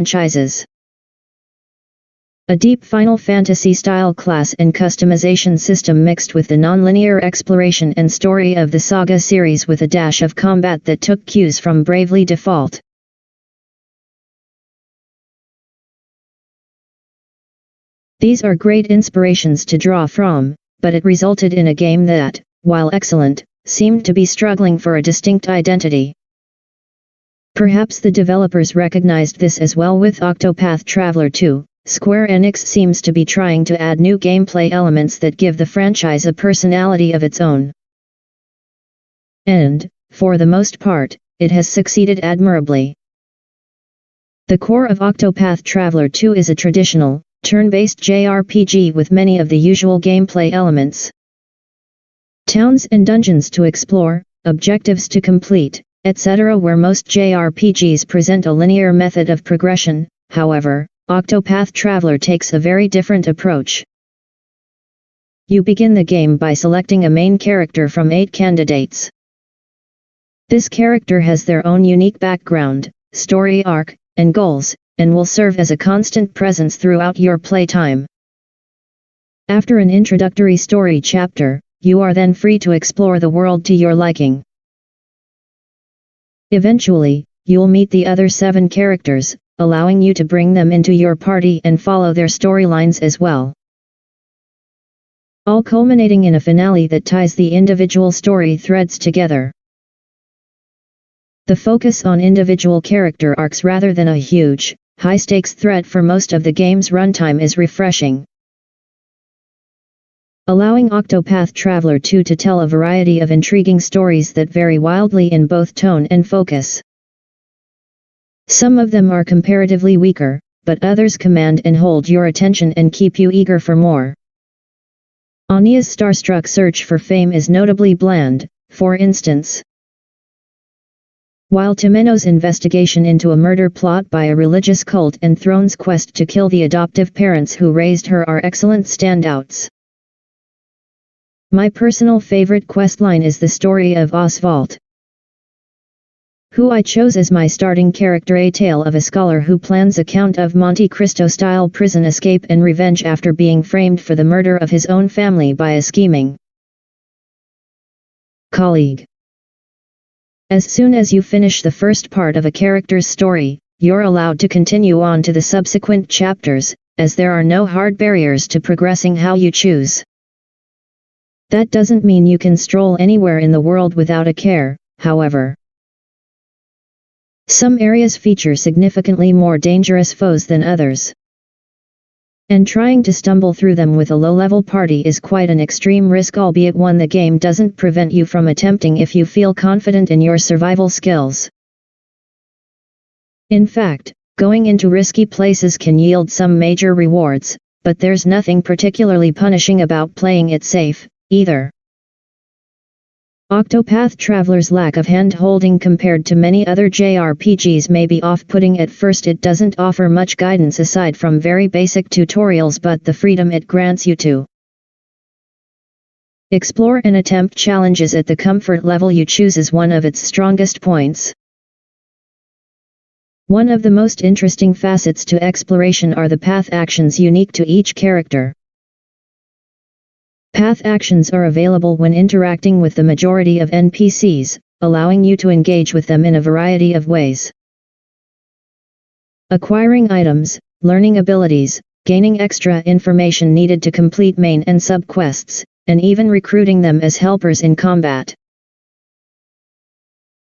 franchises. A deep Final Fantasy-style class and customization system mixed with the non-linear exploration and story of the Saga series with a dash of combat that took cues from Bravely Default. These are great inspirations to draw from, but it resulted in a game that, while excellent, seemed to be struggling for a distinct identity. Perhaps the developers recognized this as well with Octopath Traveler 2. Square Enix seems to be trying to add new gameplay elements that give the franchise a personality of its own. And, for the most part, it has succeeded admirably. The core of Octopath Traveler 2 is a traditional, turn-based JRPG with many of the usual gameplay elements. Towns and dungeons to explore, objectives to complete, etc. Where most JRPGs present a linear method of progression, however, Octopath Traveler takes a very different approach. You begin the game by selecting a main character from 8 candidates. This character has their own unique background, story arc, and goals, and will serve as a constant presence throughout your playtime. After an introductory story chapter, you are then free to explore the world to your liking. Eventually, you'll meet the other 7 characters, allowing you to bring them into your party and follow their storylines as well. All culminating in a finale that ties the individual story threads together. The focus on individual character arcs rather than a huge, high-stakes threat for most of the game's runtime is refreshing, allowing Octopath Traveler 2 to tell a variety of intriguing stories that vary wildly in both tone and focus. Some of them are comparatively weaker, but others command and hold your attention and keep you eager for more. Anya's starstruck search for fame is notably bland, for instance. While Timeno's investigation into a murder plot by a religious cult and Throne's quest to kill the adoptive parents who raised her are excellent standouts. My personal favorite questline is the story of Oswald, who I chose as my starting character, a tale of a scholar who plans a Count of Monte Cristo-style prison escape and revenge after being framed for the murder of his own family by a scheming colleague. As soon as you finish the first part of a character's story, you're allowed to continue on to the subsequent chapters, as there are no hard barriers to progressing how you choose. That doesn't mean you can stroll anywhere in the world without a care, however. Some areas feature significantly more dangerous foes than others, and trying to stumble through them with a low-level party is quite an extreme risk, albeit one the game doesn't prevent you from attempting if you feel confident in your survival skills. In fact, going into risky places can yield some major rewards, but there's nothing particularly punishing about playing it safe, either. Octopath Traveler's lack of hand-holding compared to many other JRPGs may be off-putting at first. It doesn't offer much guidance aside from very basic tutorials, but the freedom it grants you to explore and attempt challenges at the comfort level you choose is one of its strongest points. One of the most interesting facets to exploration are the path actions unique to each character. Path actions are available when interacting with the majority of NPCs, allowing you to engage with them in a variety of ways. Acquiring items, learning abilities, gaining extra information needed to complete main and sub-quests, and even recruiting them as helpers in combat.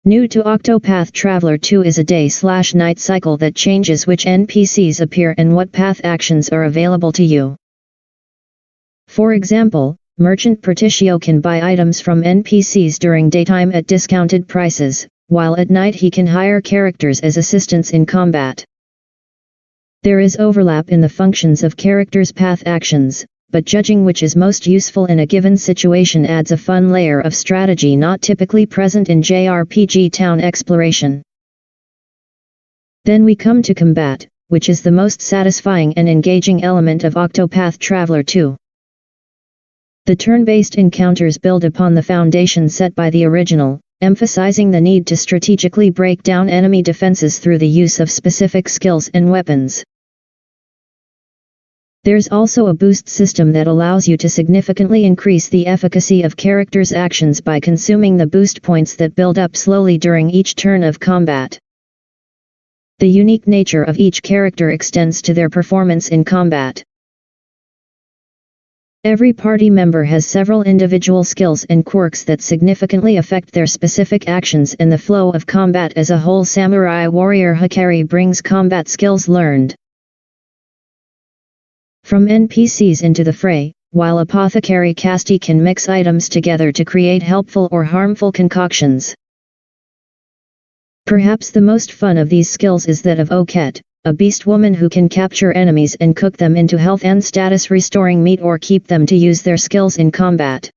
New to Octopath Traveler 2 is a day/night cycle that changes which NPCs appear and what path actions are available to you. For example, Merchant Pertitio can buy items from NPCs during daytime at discounted prices, while at night he can hire characters as assistants in combat. There is overlap in the functions of characters' path actions, but judging which is most useful in a given situation adds a fun layer of strategy not typically present in JRPG town exploration. Then we come to combat, which is the most satisfying and engaging element of Octopath Traveler 2. The turn-based encounters build upon the foundation set by the original, emphasizing the need to strategically break down enemy defenses through the use of specific skills and weapons. There's also a boost system that allows you to significantly increase the efficacy of characters' actions by consuming the boost points that build up slowly during each turn of combat. The unique nature of each character extends to their performance in combat. Every party member has several individual skills and quirks that significantly affect their specific actions and the flow of combat as a whole. Samurai Warrior Hikari brings combat skills learned from NPCs into the fray, while Apothecary Casti can mix items together to create helpful or harmful concoctions. Perhaps the most fun of these skills is that of Oket, a beast woman who can capture enemies and cook them into health and status restoring meat or keep them to use their skills in combat.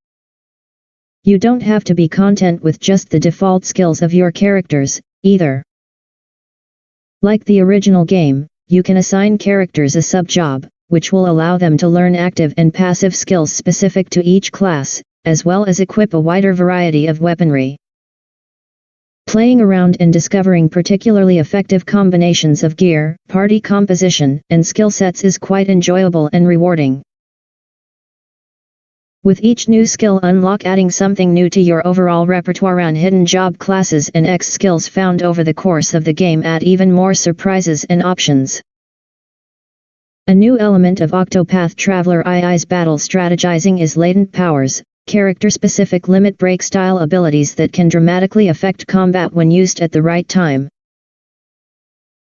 You don't have to be content with just the default skills of your characters, either. Like the original game, you can assign characters a sub-job, which will allow them to learn active and passive skills specific to each class, as well as equip a wider variety of weaponry. Playing around and discovering particularly effective combinations of gear, party composition, and skill sets is quite enjoyable and rewarding. With each new skill unlock adding something new to your overall repertoire, and hidden job classes and X skills found over the course of the game add even more surprises and options. A new element of Octopath Traveler II's battle strategizing is latent powers, character-specific limit break style abilities that can dramatically affect combat when used at the right time.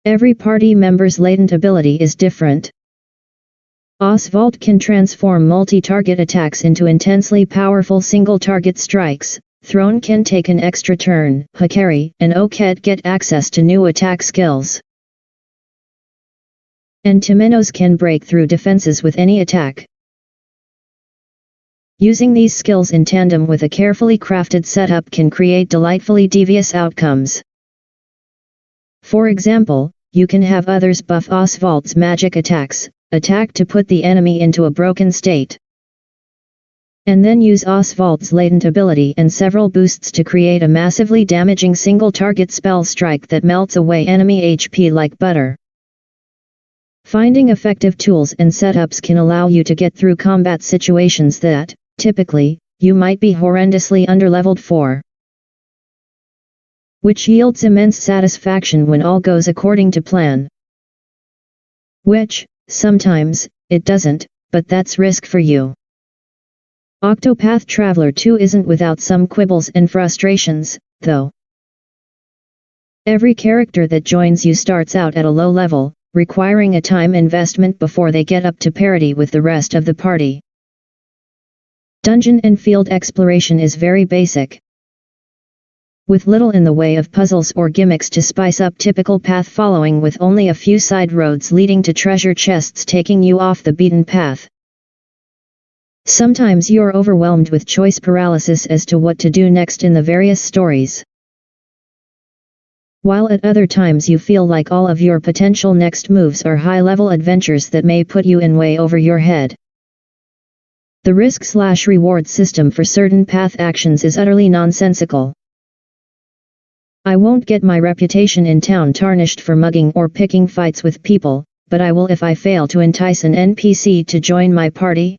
Every party member's latent ability is different. Oswald can transform multi-target attacks into intensely powerful single-target strikes, Throne can take an extra turn, Hikari and Oket get access to new attack skills. And Temenos can break through defenses with any attack. Using these skills in tandem with a carefully crafted setup can create delightfully devious outcomes. For example, you can have others buff Oswald's magic attacks, attack to put the enemy into a broken state, and then use Oswald's latent ability and several boosts to create a massively damaging single-target spell strike that melts away enemy HP like butter. Finding effective tools and setups can allow you to get through combat situations that, typically, you might be horrendously underleveled for. Which yields immense satisfaction when all goes according to plan. Which, sometimes, it doesn't, but that's risk for you. Octopath Traveler 2 isn't without some quibbles and frustrations, though. Every character that joins you starts out at a low level, requiring a time investment before they get up to parity with the rest of the party. Dungeon and field exploration is very basic, with little in the way of puzzles or gimmicks to spice up typical path following, with only a few side roads leading to treasure chests taking you off the beaten path. Sometimes you're overwhelmed with choice paralysis as to what to do next in the various stories, while at other times you feel like all of your potential next moves are high-level adventures that may put you in way over your head. The risk/reward system for certain path actions is utterly nonsensical. I won't get my reputation in town tarnished for mugging or picking fights with people, but I will if I fail to entice an NPC to join my party.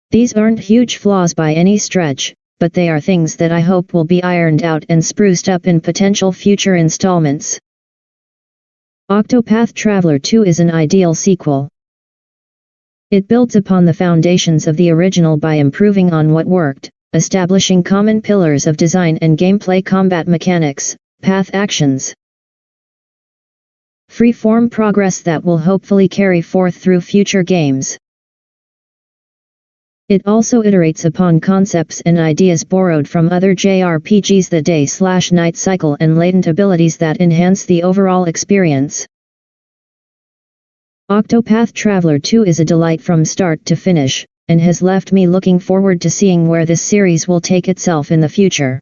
These aren't huge flaws by any stretch, but they are things that I hope will be ironed out and spruced up in potential future installments. Octopath Traveler 2 is an ideal sequel. It builds upon the foundations of the original by improving on what worked, establishing common pillars of design and gameplay, combat mechanics, path actions, free-form progress that will hopefully carry forth through future games. It also iterates upon concepts and ideas borrowed from other JRPGs, the day/night cycle and latent abilities that enhance the overall experience. Octopath Traveler 2 is a delight from start to finish, and has left me looking forward to seeing where this series will take itself in the future.